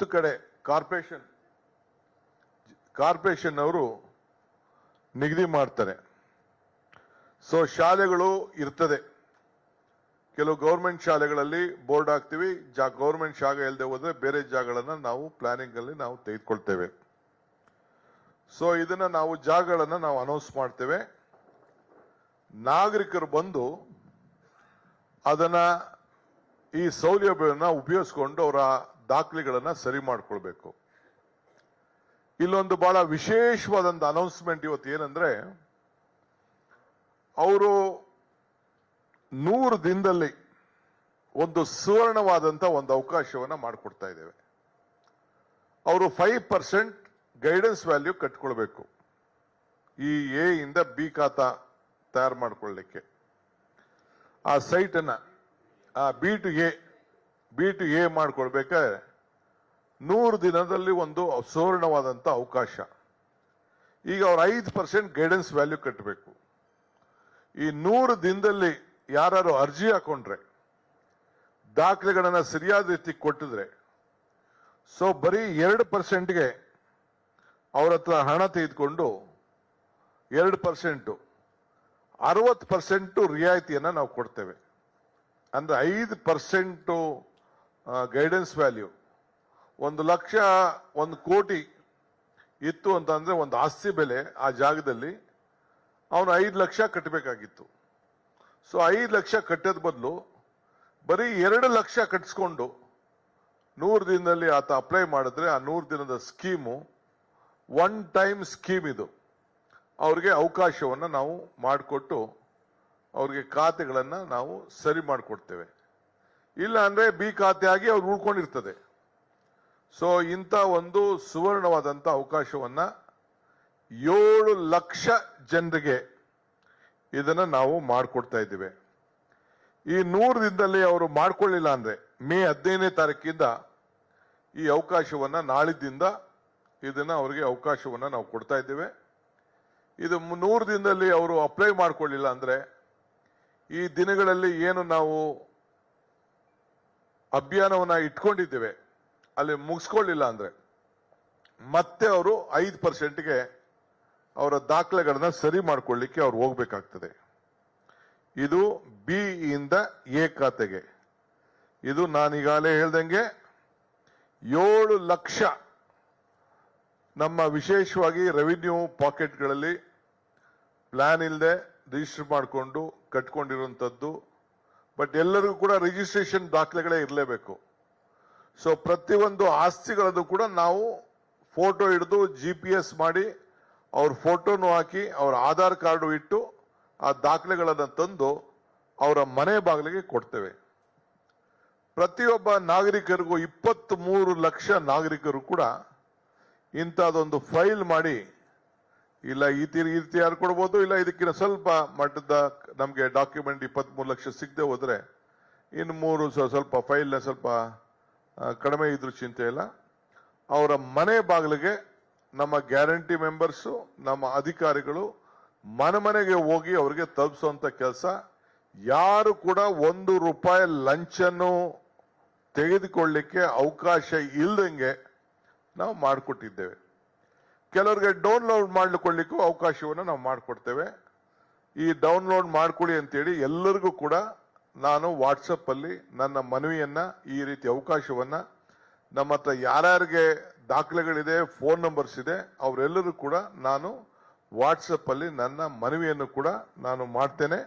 10 ಕಡೆ ಕಾರ್ಪೊರೇಷನ್ ಅವರು ನಿಗದಿ ಮಾಡ್ತಾರೆ. ಸೊ ಶಾಲೆಗಳು ಇರ್ತದೆ, ಕೆಲವು ಗೌರ್ಮೆಂಟ್ ಶಾಲೆಗಳಲ್ಲಿ ಬೋರ್ಡ್ ಹಾಕ್ತಿವಿ, ಗೌರ್ಮೆಂಟ್ ಶಾಲೆ ಇಲ್ಲದೆ ಹೋದ್ರೆ ಬೇರೆ ಜಾಗಗಳನ್ನ ನಾವು ಪ್ಲಾನಿಂಗ್ ಅಲ್ಲಿ ನಾವು ತೆಗೆದುಕೊಳ್ತೇವೆ. ಸೊ ಇದನ್ನ ನಾವು ಜಾಗಗಳನ್ನ ನಾವು ಅನೌನ್ಸ್ ಮಾಡ್ತೇವೆ. ನಾಗರಿಕರು ಬಂದು ಅದನ್ನ ಈ ಸೌಲಭ್ಯವನ್ನ ಉಪಯೋಗಿಸಿಕೊಂಡು ಅವರ ದಾಖಲೆಗಳನ್ನ ಸರಿ ಮಾಡ್ಕೊಳ್ಬೇಕು. ಇಲ್ಲೊಂದು ಬಹಳ ವಿಶೇಷವಾದಂತ ಅನೌನ್ಸ್ಮೆಂಟ್ ಇವತ್ತು ಏನಂದ್ರೆ, ಅವರು 100 ದಿನದಲ್ಲಿ ಒಂದು ಸುವರ್ಣವಾದಂತ ಒಂದು ಅವಕಾಶವನ್ನ ಮಾಡಿಕೊಡ್ತಾ ಇದ್ದೇವೆ. ಅವರು 5% ಗೈಡೆನ್ಸ್ ವ್ಯಾಲ್ಯೂ ಕಟ್ಕೊಳ್ಬೇಕು ಈ ಎ ಇಂದ ಬಿ ಖಾತಾ ತಯಾರು ಮಾಡ್ಕೊಳ್ಳಿಕ್ಕೆ. ಆ ಸೈಟ್ ಅನ್ನ ಬಿ ಟು ಎ ಮಾಡ್ಕೊಳ್ಬೇಕಾದ್ರೆ 100 ದಿನದಲ್ಲಿ ಒಂದು ಸುವರ್ಣವಾದಂತ ಅವಕಾಶ. ಈಗ ಅವ್ರು 5% ಗೈಡೆನ್ಸ್ ವ್ಯಾಲ್ಯೂ ಕಟ್ಟಬೇಕು. ಈ 100 ದಿನದಲ್ಲಿ ಯಾರು ಅರ್ಜಿ ಹಾಕೊಂಡ್ರೆ, ದಾಖಲೆಗಳನ್ನ ಸರಿಯಾದ ರೀತಿ ಕೊಟ್ಟಿದ್ರೆ, ಸೊ ಬರೀ 2%ಗೆ ಅವ್ರ ಹತ್ರ ಹಣ ತೆಗೆದುಕೊಂಡು 2% 60% ರಿಯಾಯಿತಿಯನ್ನ ನಾವು ಕೊಡ್ತೇವೆ. ಅಂದ್ರೆ 5% ಗೈಡೆನ್ಸ್ ವ್ಯಾಲ್ಯೂ. 1 ಲಕ್ಷ 1 ಕೋಟಿ ಇತ್ತು ಅಂತಂದ್ರೆ ಒಂದು ಆಸ್ತಿ ಬೆಲೆ ಆ ಜಾಗದಲ್ಲಿ ಅವನು 5 ಲಕ್ಷ ಕಟ್ಟಬೇಕಾಗಿತ್ತು. ಸೊ 5 ಲಕ್ಷ ಕಟ್ಟೋದ್ ಬದಲು ಬರೀ 2 ಲಕ್ಷ ಕಟ್ಟಿಸ್ಕೊಂಡು 100 ದಿನದಲ್ಲಿ ಆತ ಅಪ್ಲೈ ಮಾಡಿದ್ರೆ ಆ 100 ದಿನದ ಸ್ಕೀಮು ಒನ್ ಟೈಮ್ ಸ್ಕೀಮ್ ಇದು. ಅವ್ರಿಗೆ ಅವಕಾಶವನ್ನ ನಾವು ಮಾಡಿಕೊಟ್ಟು ಅವ್ರಿಗೆ ಖಾತೆಗಳನ್ನ ನಾವು ಸರಿ ಮಾಡಿಕೊಡ್ತೇವೆ. ಇಲ್ಲ ಅಂದ್ರೆ ಬಿ ಖಾತೆ ಆಗಿ ಅವ್ರು ಉಳ್ಕೊಂಡಿರ್ತದೆ. ಸೊ ಇಂಥ ಒಂದು ಸುವರ್ಣವಾದಂತ ಅವಕಾಶವನ್ನ 7 ಲಕ್ಷ ಜನರಿಗೆ ಇದನ್ನ ನಾವು ಮಾಡಿಕೊಡ್ತಾ ಇದ್ದೇವೆ. ಈ 100 ದಿನದಲ್ಲಿ ಅವರು ಮಾಡ್ಕೊಳ್ಳಿಲ್ಲ ಅಂದ್ರೆ ಮೇ 15ನೇ ತಾರೀಕಿಂದ ಈ ಅವಕಾಶವನ್ನ ನಾಳಿದ್ದಿಂದ ಇದನ್ನ ಅವರಿಗೆ ಅವಕಾಶವನ್ನ ನಾವು ಕೊಡ್ತಾ ಇದ್ದೇವೆ. ಇದು 100 ದಿನದಲ್ಲಿ ಅವರು ಅಪ್ಲೈ ಮಾಡ್ಕೊಳ್ಳಿಲ್ಲ ಅಂದ್ರೆ ಈ ದಿನಗಳಲ್ಲಿ ಏನು ನಾವು ಅಭಿಯಾನವನ್ನ ಇಟ್ಕೊಂಡಿದ್ದೇವೆ ಅಲ್ಲಿ ಮುಗಿಸ್ಕೊಳ್ಳಿಲ್ಲ ಅಂದ್ರೆ ಮತ್ತೆ ಅವರು 5%ಗೆ ಅವರ ದಾಖಲೆಗಳನ್ನ ಸರಿ ಮಾಡ್ಕೊಳ್ಳಿಕ್ಕೆ ಅವ್ರು ಹೋಗ್ಬೇಕಾಗ್ತದೆ. ಇದು ಬಿ ಇಂದ ಎ ಖಾತೆಗೆ. ಇದು ನಾನೀಗಾಗಲೇ ಹೇಳ್ದಂಗೆ 7 ಲಕ್ಷ ನಮ್ಮ ವಿಶೇಷವಾಗಿ ರೆವಿನ್ಯೂ ಪಾಕೆಟ್ಗಳಲ್ಲಿ ಪ್ಲಾನ್ ಇಲ್ಲದೆ ರಿಜಿಸ್ಟರ್ ಮಾಡಿಕೊಂಡು ಕಟ್ಕೊಂಡಿರುವಂತದ್ದು. ಬಟ್ ಎಲ್ಲರಿಗೂ ಕೂಡ ರಿಜಿಸ್ಟ್ರೇಷನ್ ದಾಖಲೆಗಳೇ ಇರಲೇಬೇಕು. ಸೊ ಪ್ರತಿಯೊಂದು ಆಸ್ತಿಗಳದ್ದು ಕೂಡ ನಾವು ಫೋಟೋ ಹಿಡಿದು GPS ಮಾಡಿ ಅವ್ರ ಫೋಟೋನು ಹಾಕಿ ಅವ್ರ ಆಧಾರ್ ಕಾರ್ಡು ಇಟ್ಟು ಆ ದಾಖಲೆಗಳನ್ನು ತಂದು ಅವರ ಮನೆ ಬಾಗಿಲಿಗೆ ಕೊಡ್ತೇವೆ. ಪ್ರತಿಯೊಬ್ಬ ನಾಗರಿಕರಿಗೂ 23 ಲಕ್ಷ ನಾಗರಿಕರು ಕೂಡ ಇಂಥದೊಂದು ಫೈಲ್ ಮಾಡಿ, ಇಲ್ಲ ಈ ರೀತಿ ಯಾರು ಕೊಡ್ಬೋದು, ಇಲ್ಲ ಇದಕ್ಕಿಂತ ಸ್ವಲ್ಪ ಮಟ್ಟದ ನಮಗೆ ಡಾಕ್ಯುಮೆಂಟ್ 23 ಲಕ್ಷ ಸಿಗದೆ ಹೋದ್ರೆ ಇನ್ನು 3 ಸ್ವಲ್ಪ ಫೈಲ್ ಸ್ವಲ್ಪ ಕಡಿಮೆ ಇದ್ರೂ ಚಿಂತೆ ಇಲ್ಲ. ಅವರ ಮನೆ ಬಾಗಿಲಿಗೆ ನಮ್ಮ ಗ್ಯಾರಂಟಿ ಮೆಂಬರ್ಸು, ನಮ್ಮ ಅಧಿಕಾರಿಗಳು ಮನೆಗೆ ಹೋಗಿ ಅವರಿಗೆ ತಲುಪಿಸುವಂತ ಕೆಲಸ. ಯಾರು ಕೂಡ 1 ರೂಪಾಯಿ ಲಂಚನ್ನು ತೆಗೆದುಕೊಳ್ಳಿಕ್ಕೆ ಅವಕಾಶ ಇಲ್ದಂಗೆ ನಾವು ಮಾಡಿಕೊಟ್ಟಿದ್ದೇವೆ. ಕೆಲವರಿಗೆ ಡೌನ್ಲೋಡ್ ಮಾಡಿಕೊಳ್ಳಿಕ್ಕೂ ಅವಕಾಶವನ್ನು ನಾವು ಮಾಡಿಕೊಡ್ತೇವೆ. ಈ ಡೌನ್ಲೋಡ್ ಮಾಡ್ಕೊಳ್ಳಿ ಅಂತೇಳಿ ಎಲ್ಲರಿಗೂ ಕೂಡ ನಾನು ವಾಟ್ಸಪ್ ಅಲ್ಲಿ ನನ್ನ ಮನವಿಯನ್ನ, ಈ ರೀತಿ ಅವಕಾಶವನ್ನ ನಮ್ಮ ಹತ್ರ ಯಾರ್ಯಾರಿಗೆ ದಾಖಲೆಗಳಿದೆ, ಫೋನ್ ನಂಬರ್ಸ್ ಇದೆ, ಅವರೆಲ್ಲರೂ ಕೂಡ ನಾನು ವಾಟ್ಸಪ್ ಅಲ್ಲಿ ನನ್ನ ಮನವಿಯನ್ನು ಕೂಡ ನಾನು ಮಾಡ್ತೇನೆ.